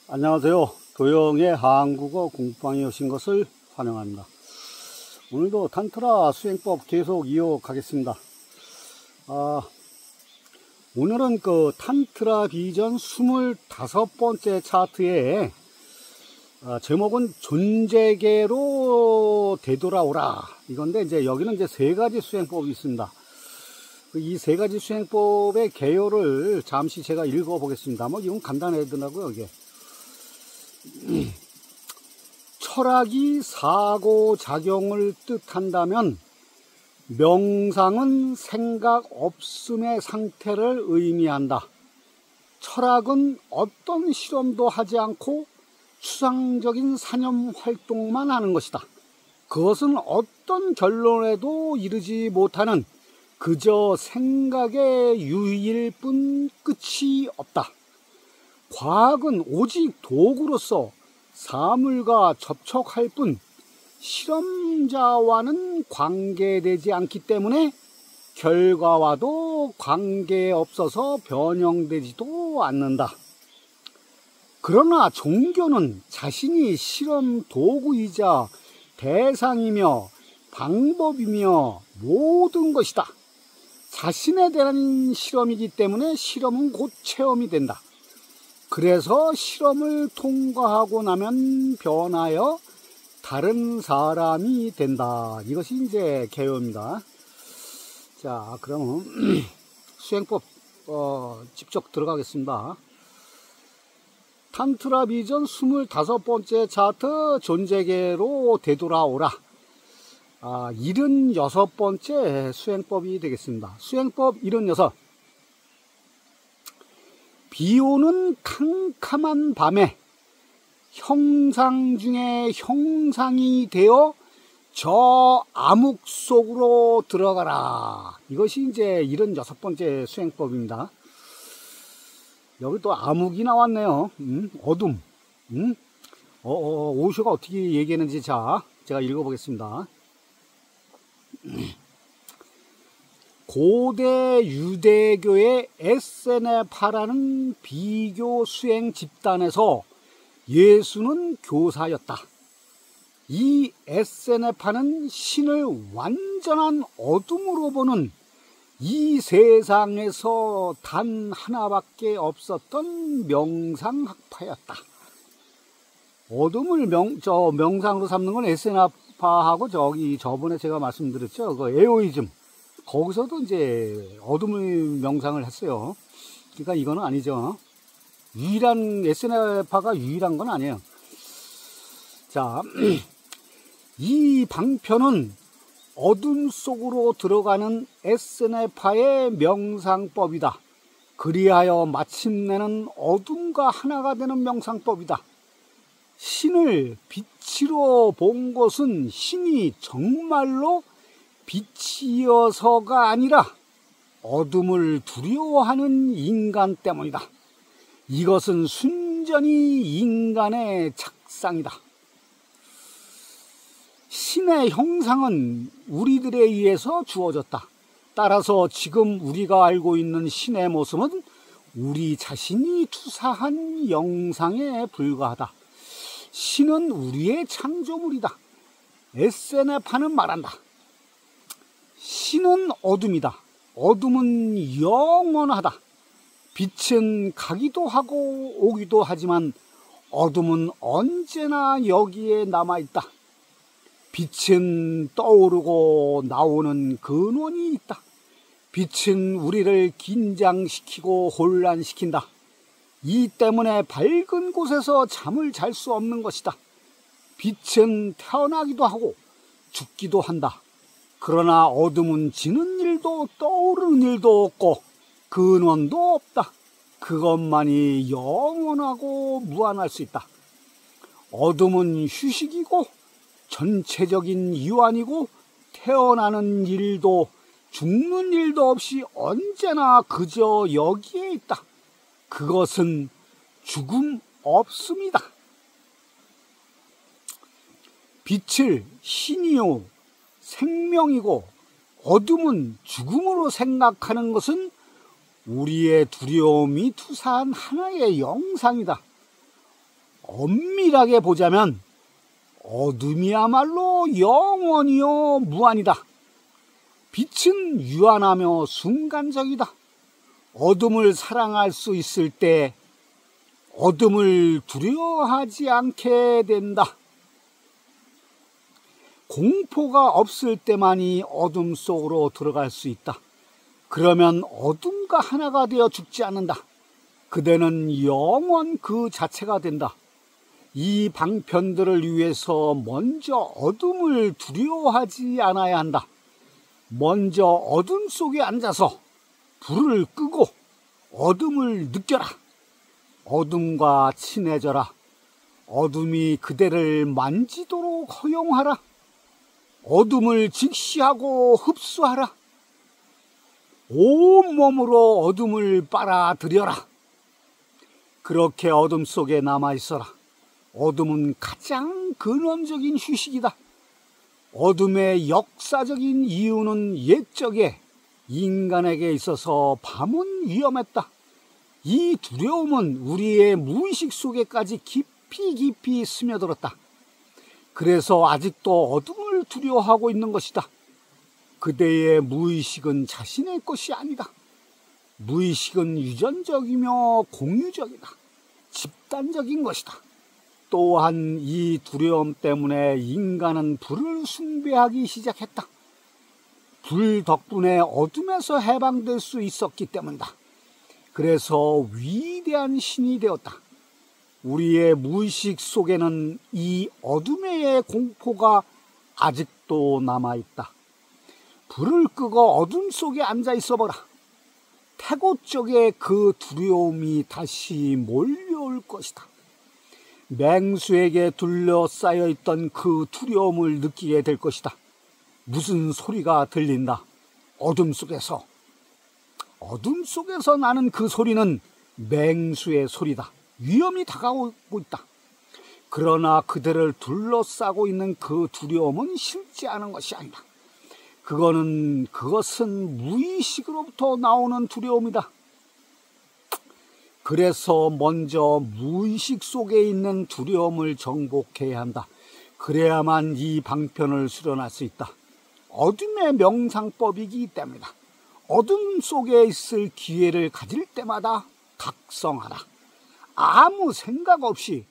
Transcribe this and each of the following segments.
안녕하세요. 도영의 한국어 공부방에 오신 것을 환영합니다. 오늘도 탄트라 수행법 계속 이어가겠습니다. 오늘은 그 탄트라 비전 25번째 차트에 제목은 존재계로 되돌아오라 이건데, 이제 여기는 이제 세 가지 수행법이 있습니다. 이 세 가지 수행법의 개요를 잠시 제가 읽어 보겠습니다. 이건 간단하더라고요. 이게 철학이 사고작용을 뜻한다면 명상은 생각 없음의 상태를 의미한다. 철학은 어떤 실험도 하지 않고 추상적인 사념 활동만 하는 것이다. 그것은 어떤 결론에도 이르지 못하는 그저 생각의 유희일 뿐 끝이 없다. 과학은 오직 도구로서 사물과 접촉할 뿐 실험자와는 관계되지 않기 때문에 결과와도 관계없어서 변형되지도 않는다. 그러나 종교는 자신이 실험 도구이자 대상이며 방법이며 모든 것이다. 자신에 대한 실험이기 때문에 실험은 곧 체험이 된다. 그래서 실험을 통과하고 나면 변하여 다른 사람이 된다. 이것이 이제 개요입니다. 자, 그러면 수행법 직접 들어가겠습니다. 탄트라 비전 25번째 차트 존재계로 되돌아오라. 76번째 수행법이 되겠습니다. 수행법 76. 비오는 캄캄한 밤에 형상 중에 형상이 되어 저 암흑 속으로 들어가라. 이것이 이제 76번째 수행법입니다. 여기 또 암흑이 나왔네요. 어둠. 오쇼가 어떻게 얘기했는지 제가 읽어보겠습니다. 고대 유대교의 에세네파라는 비교 수행 집단에서 예수는 교사였다. 이 에세네파는 신을 완전한 어둠으로 보는 이 세상에서 단 하나밖에 없었던 명상학파였다. 어둠을 명상으로 삼는 건 에세네파하고 저번에 제가 말씀드렸죠. 그 에오이즘. 거기서도 이제 어둠의 명상을 했어요. 그러니까 이거는 아니죠. 에세네파가 유일한 건 아니에요. 자, 이 방편은 어둠 속으로 들어가는 에세네파의 명상법이다. 그리하여 마침내는 어둠과 하나가 되는 명상법이다. 신을 빛으로 본 것은 신이 정말로 빛이어서가 아니라 어둠을 두려워하는 인간 때문이다. 이것은 순전히 인간의 착상이다. 신의 형상은 우리들에 의해서 주어졌다. 따라서 지금 우리가 알고 있는 신의 모습은 우리 자신이 투사한 영상에 불과하다. 신은 우리의 창조물이다. 에세네파는 말한다. 신은 어둠이다. 어둠은 영원하다. 빛은 가기도 하고 오기도 하지만 어둠은 언제나 여기에 남아있다. 빛은 떠오르고 나오는 근원이 있다. 빛은 우리를 긴장시키고 혼란시킨다. 이 때문에 밝은 곳에서 잠을 잘 수 없는 것이다. 빛은 태어나기도 하고 죽기도 한다. 그러나 어둠은 지는 일도 떠오르는 일도 없고 근원도 없다. 그것만이 영원하고 무한할 수 있다. 어둠은 휴식이고 전체적인 유한이고 태어나는 일도 죽는 일도 없이 언제나 그저 여기에 있다. 그것은 죽음 없음이다. 빛을 신이요 생명이고 어둠은 죽음으로 생각하는 것은 우리의 두려움이 투사한 하나의 영상이다. 엄밀하게 보자면 어둠이야말로 영원히요 무한이다. 빛은 유한하며 순간적이다. 어둠을 사랑할 수 있을 때 어둠을 두려워하지 않게 된다. 공포가 없을 때만이 어둠 속으로 들어갈 수 있다. 그러면 어둠과 하나가 되어 죽지 않는다. 그대는 영원 그 자체가 된다. 이 방편들을 위해서 먼저 어둠을 두려워하지 않아야 한다. 먼저 어둠 속에 앉아서 불을 끄고 어둠을 느껴라. 어둠과 친해져라. 어둠이 그대를 만지도록 허용하라. 어둠을 직시하고 흡수하라. 온몸으로 어둠을 빨아들여라. 그렇게 어둠 속에 남아있어라. 어둠은 가장 근원적인 휴식이다. 어둠의 역사적인 이유는 옛적에 인간에게 있어서 밤은 위험했다. 이 두려움은 우리의 무의식 속에까지 깊이 스며들었다. 그래서 아직도 어둠을 두려워하고 있는 것이다. 그대의 무의식은 자신의 것이 아니다. 무의식은 유전적이며 공유적이다. 집단적인 것이다. 또한 이 두려움 때문에 인간은 불을 숭배하기 시작했다. 불 덕분에 어둠에서 해방될 수 있었기 때문이다. 그래서 위대한 신이 되었다. 우리의 무의식 속에는 이 어둠의 공포가 아직도 남아있다. 불을 끄고 어둠 속에 앉아 있어보라. 태고 쪽에 그 두려움이 다시 몰려올 것이다. 맹수에게 둘러싸여 있던 그 두려움을 느끼게 될 것이다. 무슨 소리가 들린다. 어둠 속에서 나는 그 소리는 맹수의 소리다. 위험이 다가오고 있다. 그러나 그들을 둘러싸고 있는 그 두려움은 실제 않은 것이 아니다. 그것은 무의식으로부터 나오는 두려움이다. 그래서 먼저 무의식 속에 있는 두려움을 정복해야 한다. 그래야만 이 방편을 수련할 수 있다. 어둠의 명상법이기 때문이다. 어둠 속에 있을 기회를 가질 때마다 각성하라. 아무 생각 없이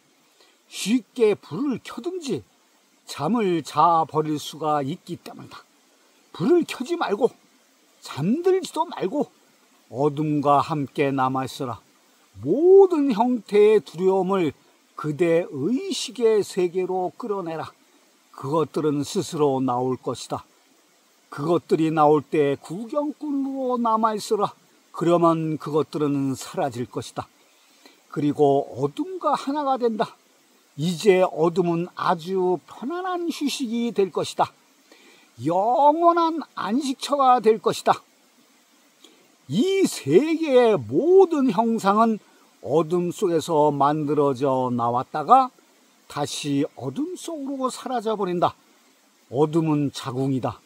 쉽게 불을 켜든지 잠을 자버릴 수가 있기 때문이다. 불을 켜지 말고 잠들지도 말고 어둠과 함께 남아있어라. 모든 형태의 두려움을 그대 의식의 세계로 끌어내라. 그것들은 스스로 나올 것이다. 그것들이 나올 때 구경꾼으로 남아있어라. 그러면 그것들은 사라질 것이다. 그리고 어둠과 하나가 된다. 이제 어둠은 아주 편안한 휴식이 될 것이다. 영원한 안식처가 될 것이다. 이 세계의 모든 형상은 어둠 속에서 만들어져 나왔다가 다시 어둠 속으로 사라져 버린다. 어둠은 자궁이다.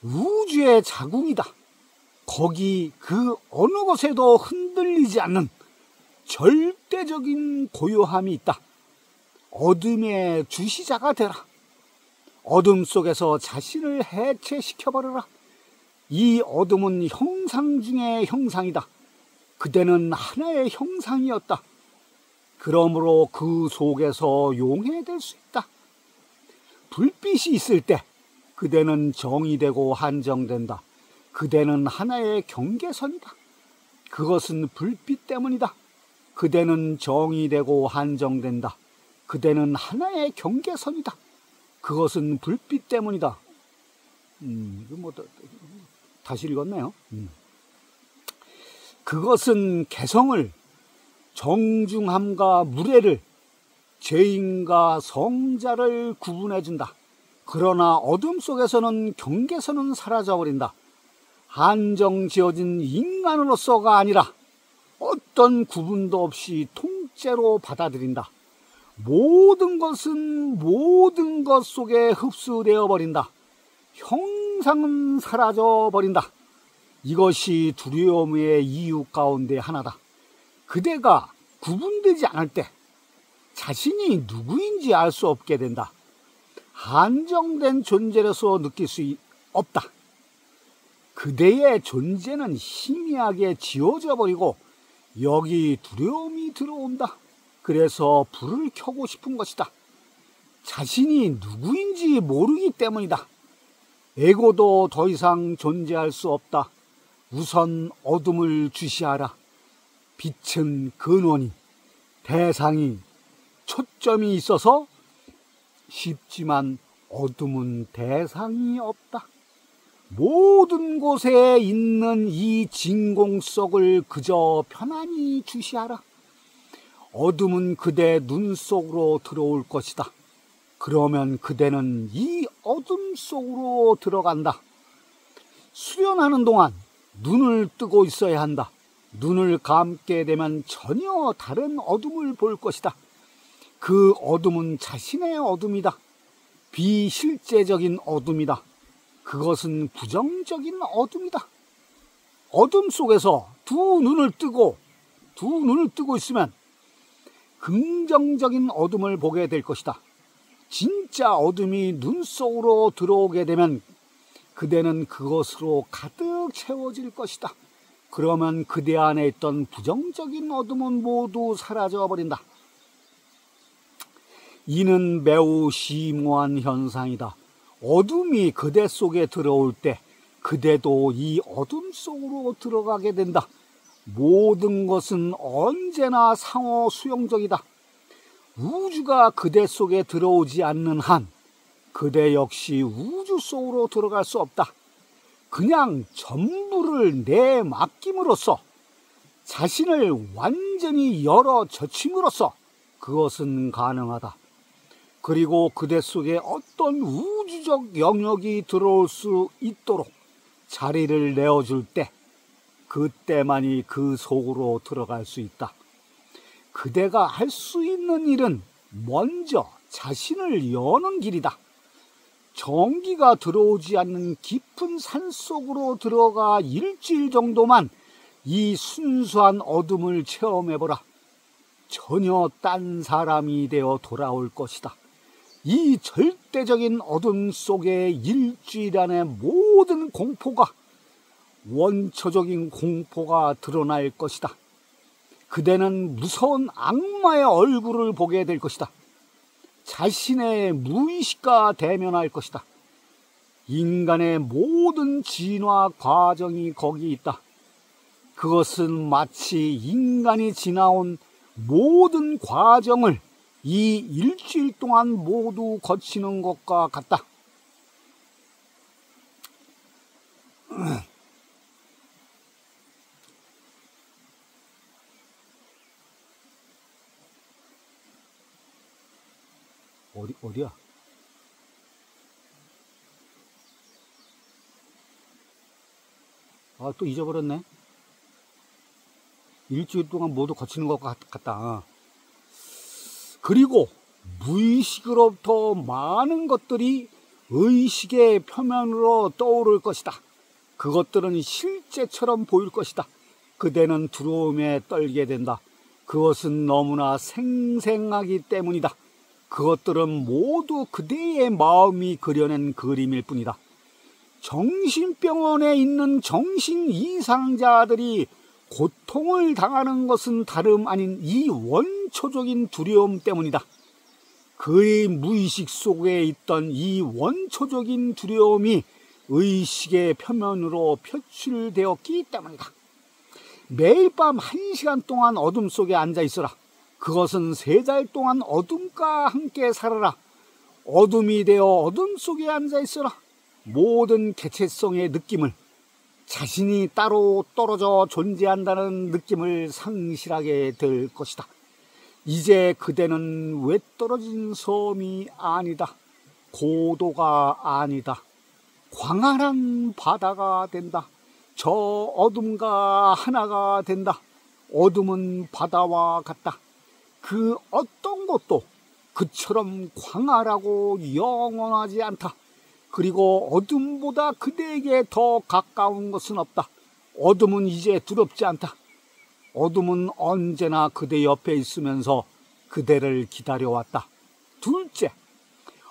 우주의 자궁이다. 거기 그 어느 곳에도 흔들리지 않는 절대적인 고요함이 있다. 어둠의 주시자가 되라. 어둠 속에서 자신을 해체시켜버려라. 이 어둠은 형상 중의 형상이다. 그대는 하나의 형상이었다. 그러므로 그 속에서 용해될 수 있다. 불빛이 있을 때 그대는 정의되고 한정된다. 그대는 하나의 경계선이다. 그것은 불빛 때문이다. 그대는 정의되고 한정된다. 그대는 하나의 경계선이다. 그것은 불빛 때문이다. 다시 읽었네요. 그것은 개성을, 정중함과 무례를, 죄인과 성자를 구분해준다. 그러나 어둠 속에서는 경계선은 사라져버린다. 한정 지어진 인간으로서가 아니라 어떤 구분도 없이 통째로 받아들인다. 모든 것은 모든 것 속에 흡수되어 버린다. 형상은 사라져 버린다. 이것이 두려움의 이유 가운데 하나다. 그대가 구분되지 않을 때, 자신이 누구인지 알 수 없게 된다. 한정된 존재로서 느낄 수 없다. 그대의 존재는 희미하게 지워져 버리고 여기 두려움이 들어온다. 그래서 불을 켜고 싶은 것이다. 자신이 누구인지 모르기 때문이다. 에고도 더 이상 존재할 수 없다. 우선 어둠을 주시하라. 빛은 근원이, 대상이, 초점이 있어서 쉽지만 어둠은 대상이 없다. 모든 곳에 있는 이 진공속을 그저 편안히 주시하라. 어둠은 그대 눈 속으로 들어올 것이다. 그러면 그대는 이 어둠 속으로 들어간다. 수련하는 동안 눈을 뜨고 있어야 한다. 눈을 감게 되면 전혀 다른 어둠을 볼 것이다. 그 어둠은 자신의 어둠이다. 비실제적인 어둠이다. 그것은 부정적인 어둠이다. 어둠 속에서 두 눈을 뜨고 있으면 긍정적인 어둠을 보게 될 것이다. 진짜 어둠이 눈 속으로 들어오게 되면 그대는 그것으로 가득 채워질 것이다. 그러면 그대 안에 있던 부정적인 어둠은 모두 사라져 버린다. 이는 매우 심오한 현상이다. 어둠이 그대 속에 들어올 때 그대도 이 어둠 속으로 들어가게 된다. 모든 것은 언제나 상호 수용적이다. 우주가 그대 속에 들어오지 않는 한 그대 역시 우주 속으로 들어갈 수 없다. 그냥 전부를 내맡김으로써 자신을 완전히 열어 젖힘으로써 그것은 가능하다. 그리고 그대 속에 어떤 우주적 영역이 들어올 수 있도록 자리를 내어줄 때 그때만이 그 속으로 들어갈 수 있다. 그대가 할 수 있는 일은 먼저 자신을 여는 길이다. 전기가 들어오지 않는 깊은 산속으로 들어가 일주일 정도만 이 순수한 어둠을 체험해보라. 전혀 딴 사람이 되어 돌아올 것이다. 이 절대적인 어둠 속에 일주일 안에 모든 공포가, 원초적인 공포가 드러날 것이다. 그대는 무서운 악마의 얼굴을 보게 될 것이다. 자신의 무의식과 대면할 것이다. 인간의 모든 진화 과정이 거기 있다. 그것은 마치 인간이 지나온 모든 과정을 이 일주일 동안 모두 거치는 것과 같다. 어디야? 아, 또 잊어버렸네. 일주일 동안 모두 거치는 것 같다. 그리고 무의식으로부터 많은 것들이 의식의 표면으로 떠오를 것이다. 그것들은 실제처럼 보일 것이다. 그대는 두려움에 떨게 된다. 그것은 너무나 생생하기 때문이다. 그것들은 모두 그대의 마음이 그려낸 그림일 뿐이다. 정신병원에 있는 정신 이상자들이 고통을 당하는 것은 다름 아닌 이 원초적인 두려움 때문이다. 그의 무의식 속에 있던 이 원초적인 두려움이 의식의 표면으로 표출되었기 때문이다. 매일 밤 1시간 동안 어둠 속에 앉아 있어라. 그것은 3달 동안 어둠과 함께 살아라. 어둠이 되어 어둠 속에 앉아 있어라. 모든 개체성의 느낌을, 자신이 따로 떨어져 존재한다는 느낌을 상실하게 될 것이다. 이제 그대는 외떨어진 섬이 아니다. 고도가 아니다. 광활한 바다가 된다. 저 어둠과 하나가 된다. 어둠은 바다와 같다. 그 어떤 것도 그처럼 광활하고 영원하지 않다. 그리고 어둠보다 그대에게 더 가까운 것은 없다. 어둠은 이제 두렵지 않다. 어둠은 언제나 그대 옆에 있으면서 그대를 기다려왔다. 둘째,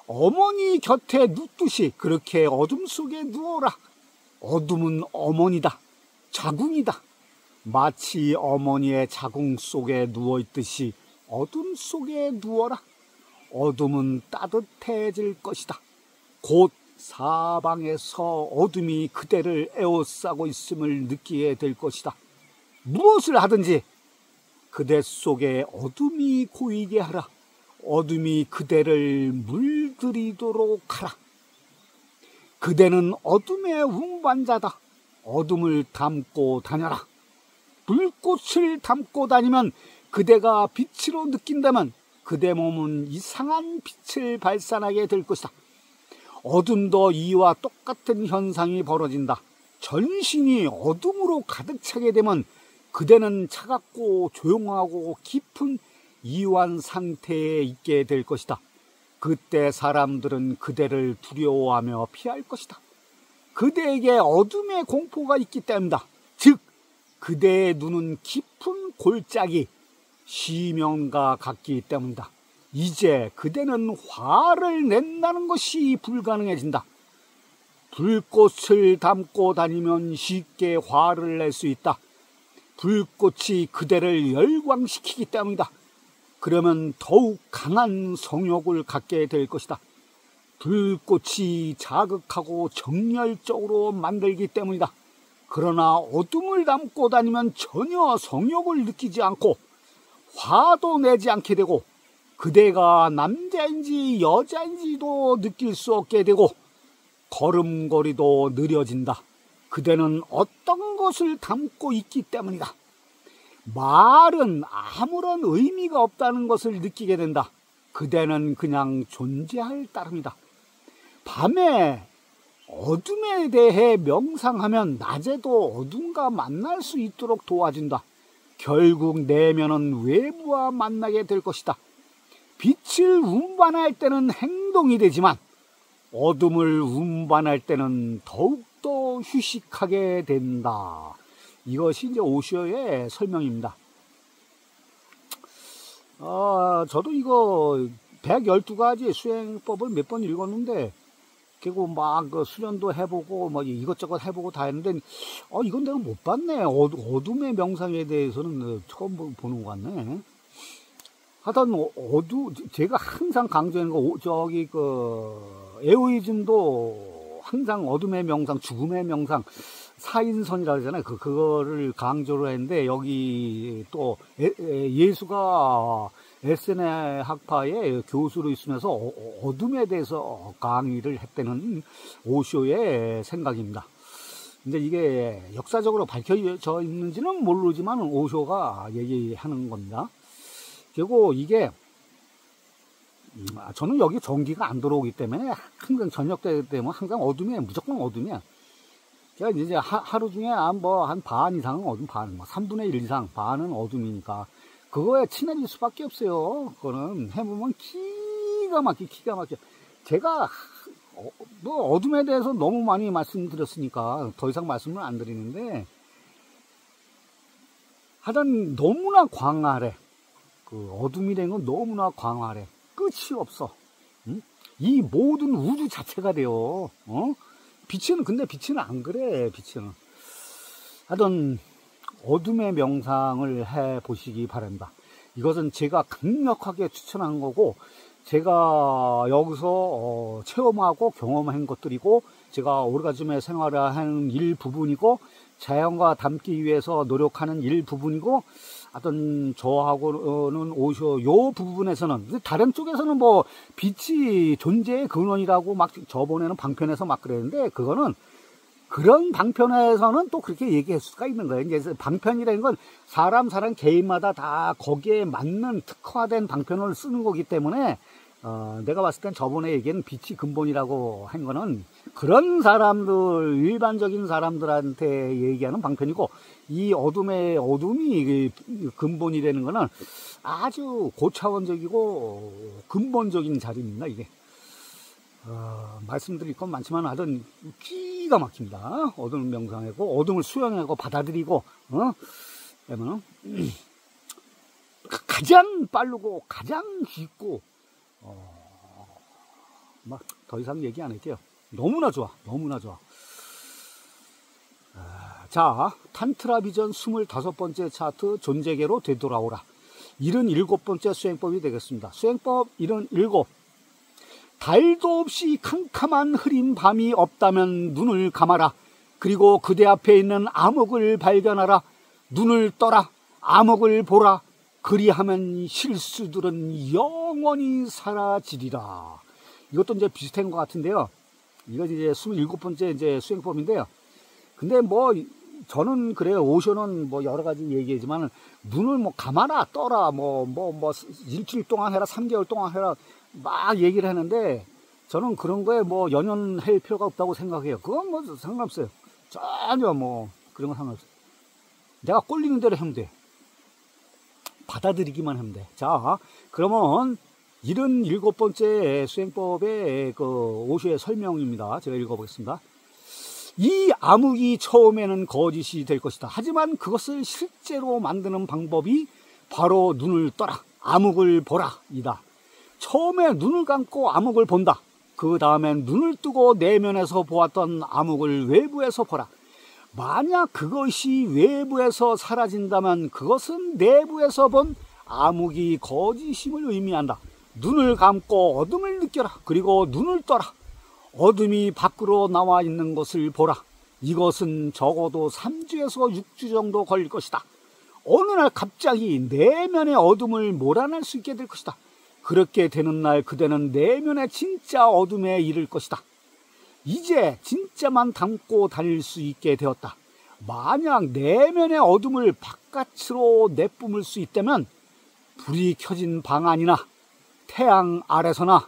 어머니 곁에 눕듯이 그렇게 어둠 속에 누워라. 어둠은 어머니다. 자궁이다. 마치 어머니의 자궁 속에 누워있듯이 어둠 속에 누워라. 어둠은 따뜻해질 것이다. 곧 사방에서 어둠이 그대를 에워싸고 있음을 느끼게 될 것이다. 무엇을 하든지 그대 속에 어둠이 고이게 하라. 어둠이 그대를 물들이도록 하라. 그대는 어둠의 운반자다. 어둠을 담고 다녀라. 불꽃을 담고 다니면 그대가 빛으로 느낀다면 그대 몸은 이상한 빛을 발산하게 될 것이다. 어둠도 이와 똑같은 현상이 벌어진다. 전신이 어둠으로 가득 차게 되면 그대는 차갑고 조용하고 깊은 이완 상태에 있게 될 것이다. 그때 사람들은 그대를 두려워하며 피할 것이다. 그대에게 어둠의 공포가 있기 때문이다. 즉 그대의 눈은 깊은 골짜기 시명과 같기 때문이다. 이제 그대는 화를 낸다는 것이 불가능해진다. 불꽃을 담고 다니면 쉽게 화를 낼 수 있다. 불꽃이 그대를 열광시키기 때문이다. 그러면 더욱 강한 성욕을 갖게 될 것이다. 불꽃이 자극하고 정열적으로 만들기 때문이다. 그러나 어둠을 담고 다니면 전혀 성욕을 느끼지 않고 화도 내지 않게 되고 그대가 남자인지 여자인지도 느낄 수 없게 되고 걸음걸이도 느려진다. 그대는 어떤 것을 담고 있기 때문이다. 말은 아무런 의미가 없다는 것을 느끼게 된다. 그대는 그냥 존재할 따름이다. 밤에 어둠에 대해 명상하면 낮에도 어둠과 만날 수 있도록 도와준다. 결국 내면은 외부와 만나게 될 것이다. 빛을 운반할 때는 행동이 되지만 어둠을 운반할 때는 더욱더 휴식하게 된다. 이것이 이제 오쇼의 설명입니다. 저도 이거 112가지 수행법을 몇 번 읽었는데 그리고 막 수련도 해보고 뭐 이것저것 해보고 다 했는데 이건 내가 못 봤네. 어둠의 명상에 대해서는 처음 보는 것 같네. 하여튼 제가 항상 강조하는 거 에오이즘도 항상 어둠의 명상, 죽음의 명상, 사인선이라고 하잖아요. 그거를 강조를 했는데 여기 또 예수가 에세네 학파의 교수로 있으면서 어둠에 대해서 강의를 했다는 오쇼의 생각입니다. 근데 이게 역사적으로 밝혀져 있는지는 모르지만 오쇼가 얘기하는 겁니다. 그리고 이게 저는 여기 전기가 안 들어오기 때문에 항상 저녁 때 되면 항상 무조건 어둠이야. 제가 이제 하루 중에 한 반 이상은 어둠, 3분의 1 이상 반은 어둠이니까 그거에 친해질 수밖에 없어요. 그거는 해보면 기가 막혀. 제가 어둠에 대해서 너무 많이 말씀드렸으니까 더 이상 말씀을 안 드리는데 하여튼 너무나 광활해. 어둠이라는 건 너무나 광활해. 끝이 없어. 응? 이 모든 우주 자체가 돼요. 근데 빛은 안 그래. 빛은. 하여튼 어둠의 명상을 해 보시기 바랍니다. 이것은 제가 강력하게 추천한 거고 제가 여기서 체험하고 경험한 것들이고 제가 오르가즘의 생활을 하는 일부분이고 자연과 닮기 위해서 노력하는 일부분이고 하여튼 저하고는 오쇼 요 부분에서는 다른 쪽에서는 뭐 빛이 존재의 근원이라고 막 저번에는 방편에서 막 그랬는데 그거는 그런 방편에서는 또 그렇게 얘기할 수가 있는 거예요. 이제 방편이라는 건 사람 개인마다 다 거기에 맞는 특화된 방편을 쓰는 거기 때문에 내가 봤을 땐 저번에 얘기한 빛이 근본이라고 한 거는 그런 사람들, 일반적인 사람들한테 얘기하는 방편이고 이 어둠이 근본이라는 거는 아주 고차원적이고 근본적인 자리입니다. 이게 말씀드릴 건 많지만 하여튼 기가 막힙니다. 어둠을 명상하고 어둠을 수용하고 받아들이고 그러면 가장 빠르고 가장 깊고 막 더 이상 얘기 안 할게요. 너무나 좋아. 너무나 좋아. 자, 탄트라 비전 25번째 차트 존재계로 되돌아오라. 77번째 수행법이 되겠습니다. 수행법 77. 달도 없이 캄캄한 흐린 밤이 없다면 눈을 감아라. 그리고 그대 앞에 있는 암흑을 발견하라. 눈을 떠라. 암흑을 보라. 그리하면 실수들은 영원히 사라지리라. 이것도 이제 비슷한 것 같은데요. 이거 이제 27번째 이제 수행법인데요. 근데 뭐 저는 그래요. 오쇼는 뭐 여러 가지 얘기하지만 눈을 뭐 감아라, 떠라, 뭐 일주일 동안 해라, 3개월 동안 해라 막 얘기를 하는데 저는 그런 거에 뭐 연연할 필요가 없다고 생각해요. 그건 뭐 상관없어요. 전혀 뭐 그런 건 상관없어요. 내가 꼴리는 대로 하면 돼. 받아들이기만 하면 돼. 자, 그러면 77번째 수행법의 그 오쇼의 설명입니다. 제가 읽어보겠습니다. 이 암흑이 처음에는 거짓이 될 것이다. 하지만 그것을 실제로 만드는 방법이 바로 눈을 떠라, 암흑을 보라 이다. 처음에 눈을 감고 암흑을 본다. 그 다음엔 눈을 뜨고 내면에서 보았던 암흑을 외부에서 보라. 만약 그것이 외부에서 사라진다면 그것은 내부에서 본 암흑이 거짓임을 의미한다. 눈을 감고 어둠을 느껴라. 그리고 눈을 떠라. 어둠이 밖으로 나와 있는 것을 보라. 이것은 적어도 3주에서 6주 정도 걸릴 것이다. 어느 날 갑자기 내면의 어둠을 몰아낼 수 있게 될 것이다. 그렇게 되는 날 그대는 내면의 진짜 어둠에 이를 것이다. 이제 진짜만 담고 다닐 수 있게 되었다. 만약 내면의 어둠을 바깥으로 내뿜을 수 있다면 불이 켜진 방 안이나 태양 아래서나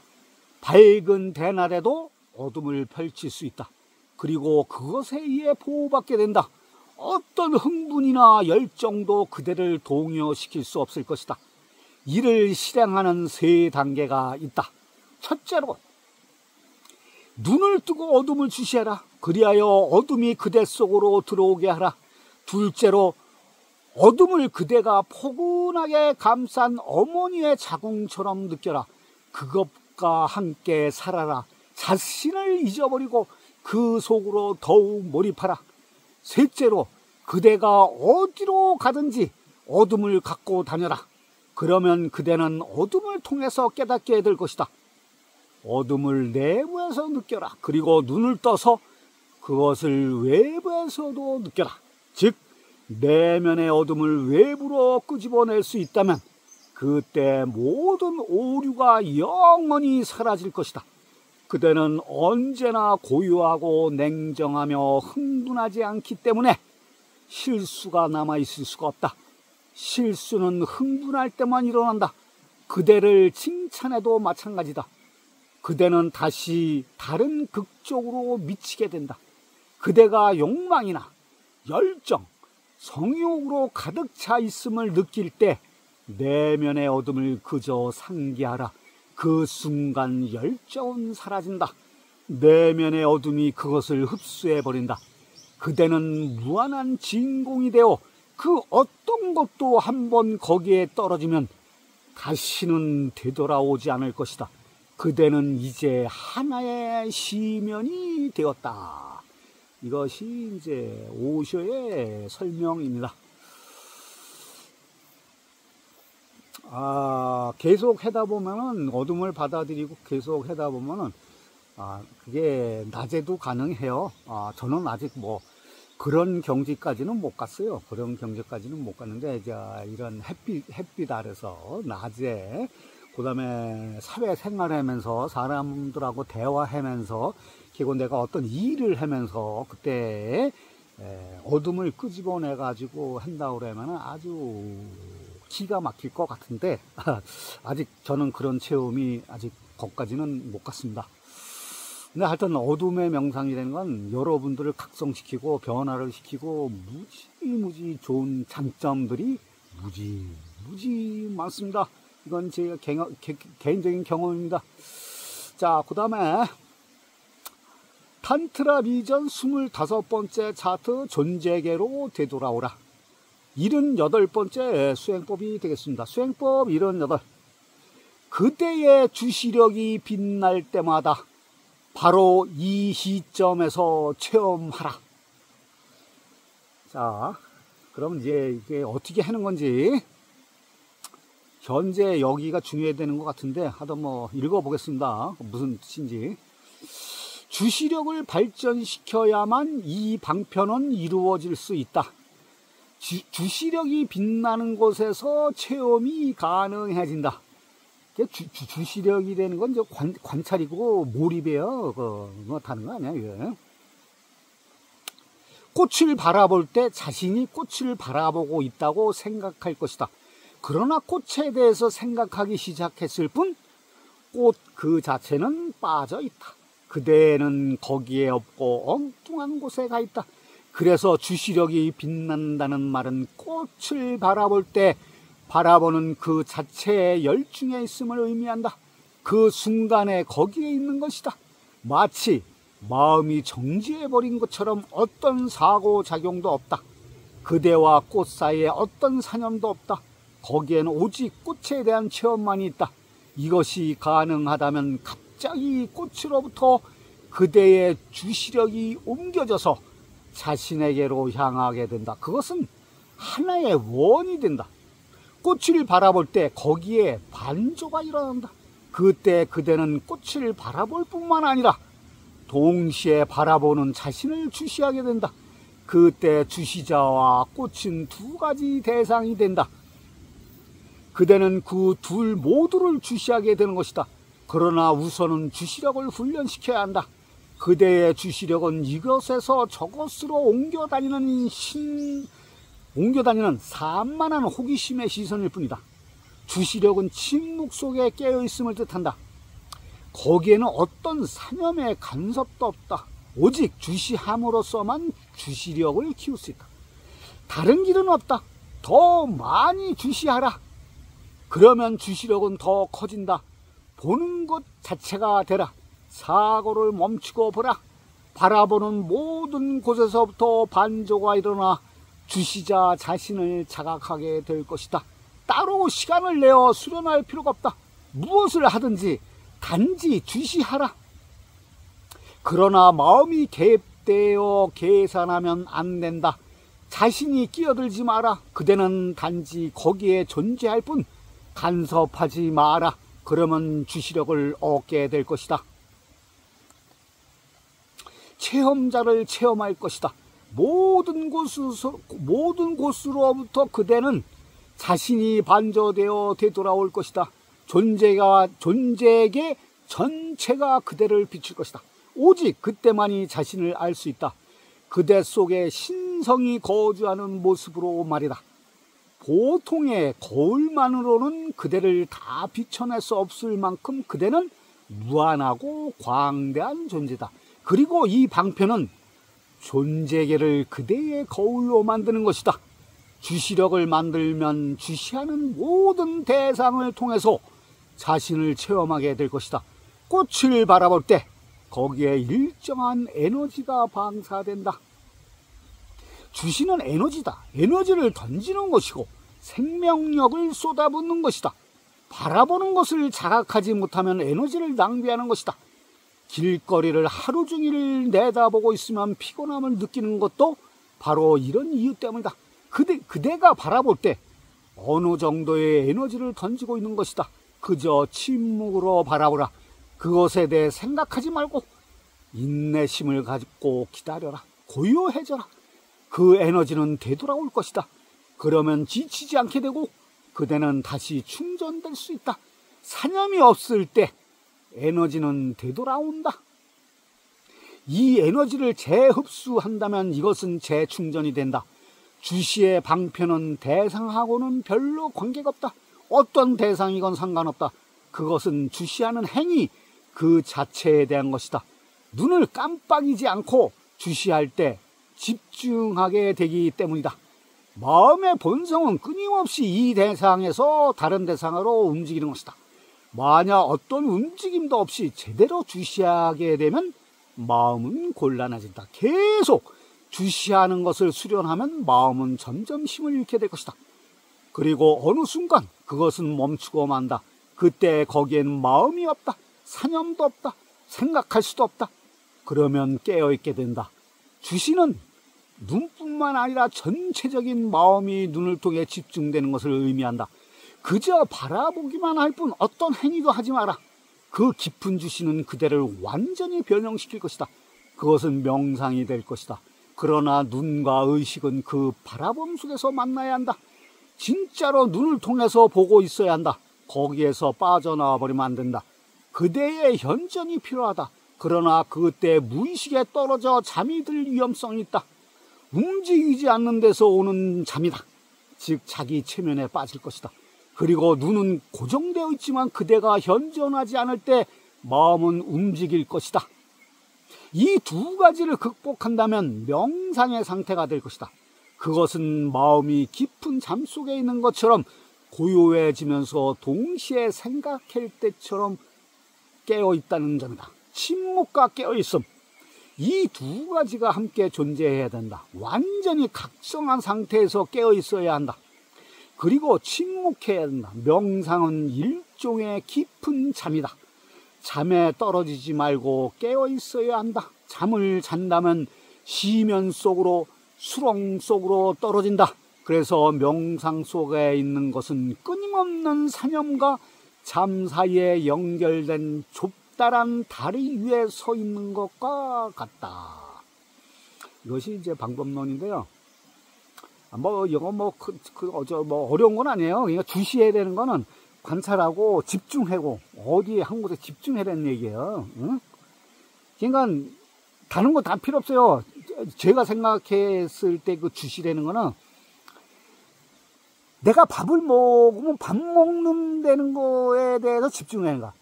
밝은 대낮에도 어둠을 펼칠 수 있다. 그리고 그것에 의해 보호받게 된다. 어떤 흥분이나 열정도 그대를 동요시킬 수 없을 것이다. 이를 실행하는 3단계가 있다. 첫째로 눈을 뜨고 어둠을 주시하라. 그리하여 어둠이 그대 속으로 들어오게 하라. 둘째로 어둠을 그대가 포근하게 감싼 어머니의 자궁처럼 느껴라. 그것과 함께 살아라. 자신을 잊어버리고 그 속으로 더욱 몰입하라. 셋째로 그대가 어디로 가든지 어둠을 갖고 다녀라. 그러면 그대는 어둠을 통해서 깨닫게 될 것이다. 어둠을 내부에서 느껴라. 그리고 눈을 떠서 그것을 외부에서도 느껴라. 즉 내면의 어둠을 외부로 끄집어낼 수 있다면 그때 모든 오류가 영원히 사라질 것이다. 그대는 언제나 고요하고 냉정하며 흥분하지 않기 때문에 실수가 남아있을 수가 없다. 실수는 흥분할 때만 일어난다. 그대를 칭찬해도 마찬가지다. 그대는 다시 다른 극적으로 미치게 된다. 그대가 욕망이나 열정, 성욕으로 가득 차 있음을 느낄 때 내면의 어둠을 그저 상기하라. 그 순간 열정은 사라진다. 내면의 어둠이 그것을 흡수해버린다. 그대는 무한한 진공이 되어 그 어떤 것도 한번 거기에 떨어지면 다시는 되돌아오지 않을 것이다. 그대는 이제 하나의 시면이 되었다. 이것이 이제 오쇼의 설명입니다. 계속 하다 보면은 어둠을 받아들이고 계속 하다 보면은 그게 낮에도 가능해요. 저는 아직 뭐 그런 경지까지는 못 갔어요. 그런 경지까지는 못 갔는데 이제 이런 햇빛 아래서 낮에 그다음에 사회생활하면서 사람들하고 대화하면서 그리고 내가 어떤 일을 하면서 그때 어둠을 끄집어내 가지고 한다고 그러면 아주 기가 막힐 것 같은데 아직 저는 그런 체험이 아직 거기까지는 못 갔습니다. 근데 하여튼 어둠의 명상이라는 건 여러분들을 각성시키고 변화를 시키고 무지 좋은 장점들이 무지 많습니다. 이건 제 개인적인 경험입니다. 자, 그 다음에 탄트라 비전 25번째 차트 존재계로 되돌아오라. 78번째 수행법이 되겠습니다. 수행법 78. 그대의 주시력이 빛날 때마다 바로 이 시점에서 체험하라. 자, 그럼 이제 이게 어떻게 하는 건지 현재 여기가 중요해야 되는 것 같은데 하여튼 뭐 읽어보겠습니다. 무슨 뜻인지. 주시력을 발전시켜야만 이 방편은 이루어질 수 있다. 주시력이 빛나는 곳에서 체험이 가능해진다. 주시력이라는 건 이제 관찰이고 몰입이에요. 그거 다른 거 아니야, 이게. 꽃을 바라볼 때 자신이 꽃을 바라보고 있다고 생각할 것이다. 그러나 꽃에 대해서 생각하기 시작했을 뿐 꽃 그 자체는 빠져 있다. 그대는 거기에 없고 엉뚱한 곳에 가 있다. 그래서 주시력이 빛난다는 말은 꽃을 바라볼 때 바라보는 그 자체에 열중해 있음을 의미한다. 그 순간에 거기에 있는 것이다. 마치 마음이 정지해버린 것처럼 어떤 사고작용도 없다. 그대와 꽃 사이에 어떤 사념도 없다. 거기에는 오직 꽃에 대한 체험만이 있다. 이것이 가능하다면 갑자기 꽃으로부터 그대의 주시력이 옮겨져서 자신에게로 향하게 된다. 그것은 하나의 원이 된다. 꽃을 바라볼 때 거기에 반조가 일어난다. 그때 그대는 꽃을 바라볼 뿐만 아니라 동시에 바라보는 자신을 주시하게 된다. 그때 주시자와 꽃은 두 가지 대상이 된다. 그대는 그 둘 모두를 주시하게 되는 것이다. 그러나 우선은 주시력을 훈련시켜야 한다. 그대의 주시력은 이것에서 저것으로 옮겨다니는 산만한 호기심의 시선일 뿐이다. 주시력은 침묵 속에 깨어있음을 뜻한다. 거기에는 어떤 사념의 간섭도 없다. 오직 주시함으로써만 주시력을 키울 수 있다. 다른 길은 없다. 더 많이 주시하라. 그러면 주시력은 더 커진다. 보는 것 자체가 되라. 사고를 멈추고 보라. 바라보는 모든 곳에서부터 반조가 일어나 주시자 자신을 자각하게 될 것이다. 따로 시간을 내어 수련할 필요가 없다. 무엇을 하든지 단지 주시하라. 그러나 마음이 개입되어 계산하면 안 된다. 자신이 끼어들지 마라. 그대는 단지 거기에 존재할 뿐 간섭하지 마라. 그러면 주시력을 얻게 될 것이다. 체험자를 체험할 것이다. 모든 곳으로부터 그대는 자신이 반조되어 되돌아올 것이다. 존재에게 전체가 그대를 비출 것이다. 오직 그때만이 자신을 알 수 있다. 그대 속에 신성이 거주하는 모습으로 말이다. 보통의 거울만으로는 그대를 다 비춰낼 수 없을 만큼 그대는 무한하고 광대한 존재다. 그리고 이 방편은 존재계를 그대의 거울로 만드는 것이다. 주시력을 만들면 주시하는 모든 대상을 통해서 자신을 체험하게 될 것이다. 꽃을 바라볼 때 거기에 일정한 에너지가 방사된다. 주시는 에너지다. 에너지를 던지는 것이고 생명력을 쏟아붓는 것이다. 바라보는 것을 자각하지 못하면 에너지를 낭비하는 것이다. 길거리를 하루 종일 내다보고 있으면 피곤함을 느끼는 것도 바로 이런 이유 때문이다. 그대가 바라볼 때 어느 정도의 에너지를 던지고 있는 것이다. 그저 침묵으로 바라보라. 그것에 대해 생각하지 말고 인내심을 가지고 기다려라. 고요해져라. 그 에너지는 되돌아올 것이다. 그러면 지치지 않게 되고 그대는 다시 충전될 수 있다. 사념이 없을 때 에너지는 되돌아온다. 이 에너지를 재흡수한다면 이것은 재충전이 된다. 주시의 방편은 대상하고는 별로 관계가 없다. 어떤 대상이건 상관없다. 그것은 주시하는 행위 그 자체에 대한 것이다. 눈을 깜빡이지 않고 주시할 때 집중하게 되기 때문이다. 마음의 본성은 끊임없이 이 대상에서 다른 대상으로 움직이는 것이다. 만약 어떤 움직임도 없이 제대로 주시하게 되면 마음은 곤란해진다. 계속 주시하는 것을 수련하면 마음은 점점 힘을 잃게 될 것이다. 그리고 어느 순간 그것은 멈추고 만다. 그때 거기에는 마음이 없다. 사념도 없다. 생각할 수도 없다. 그러면 깨어있게 된다. 주시는 눈뿐만 아니라 전체적인 마음이 눈을 통해 집중되는 것을 의미한다. 그저 바라보기만 할 뿐 어떤 행위도 하지 마라. 그 깊은 주시는 그대를 완전히 변형시킬 것이다. 그것은 명상이 될 것이다. 그러나 눈과 의식은 그 바라봄 속에서 만나야 한다. 진짜로 눈을 통해서 보고 있어야 한다. 거기에서 빠져나와 버리면 안 된다. 그대의 현전이 필요하다. 그러나 그때 무의식에 떨어져 잠이 들 위험성이 있다. 움직이지 않는 데서 오는 잠이다. 즉 자기 체면에 빠질 것이다. 그리고 눈은 고정되어 있지만 그대가 현존하지 않을 때 마음은 움직일 것이다. 이 두 가지를 극복한다면 명상의 상태가 될 것이다. 그것은 마음이 깊은 잠 속에 있는 것처럼 고요해지면서 동시에 생각할 때처럼 깨어있다는 점이다. 침묵과 깨어있음, 이 두 가지가 함께 존재해야 된다. 완전히 각성한 상태에서 깨어있어야 한다. 그리고 침묵해야 한다. 명상은 일종의 깊은 잠이다. 잠에 떨어지지 말고 깨어있어야 한다. 잠을 잔다면 시면 속으로, 수렁 속으로 떨어진다. 그래서 명상 속에 있는 것은 끊임없는 사념과 잠 사이에 연결된 좁다란 다리 위에 서 있는 것과 같다. 이것이 이제 방법론인데요. 이거 어려운 건 아니에요. 그러니까 주시해야 되는 거는 관찰하고 집중하고 어디에 한 곳에 집중해야 되는 얘기예요. 응? 그러니까 다른 거 다 필요 없어요. 제가 생각했을 때 그 주시라는 거는 내가 밥을 먹으면 밥 먹는 되는 거에 대해서 집중하는 거야.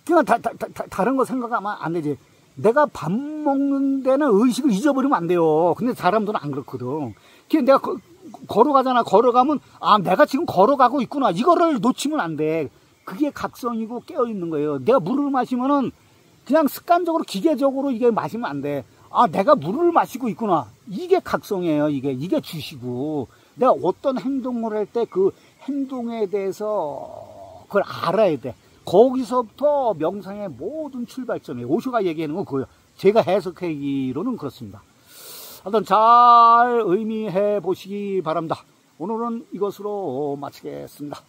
그냥 다른 거 생각하면 안 되지. 내가 밥 먹는 데는 의식을 잊어버리면 안 돼요. 근데 사람들은 안 그렇거든. 그냥 내가 걸어가잖아. 걸어가면 내가 지금 걸어가고 있구나. 이거를 놓치면 안 돼. 그게 각성이고 깨어있는 거예요. 내가 물을 마시면은 그냥 습관적으로 기계적으로 이게 마시면 안 돼. 내가 물을 마시고 있구나. 이게 각성이에요. 이게 주시고. 내가 어떤 행동을 할 때 그 행동에 대해서 그걸 알아야 돼. 거기서부터 명상의 모든 출발점이에요. 오쇼가 얘기하는 건 그거예요. 제가 해석하기로는 그렇습니다. 하여튼 잘 의미해 보시기 바랍니다. 오늘은 이것으로 마치겠습니다.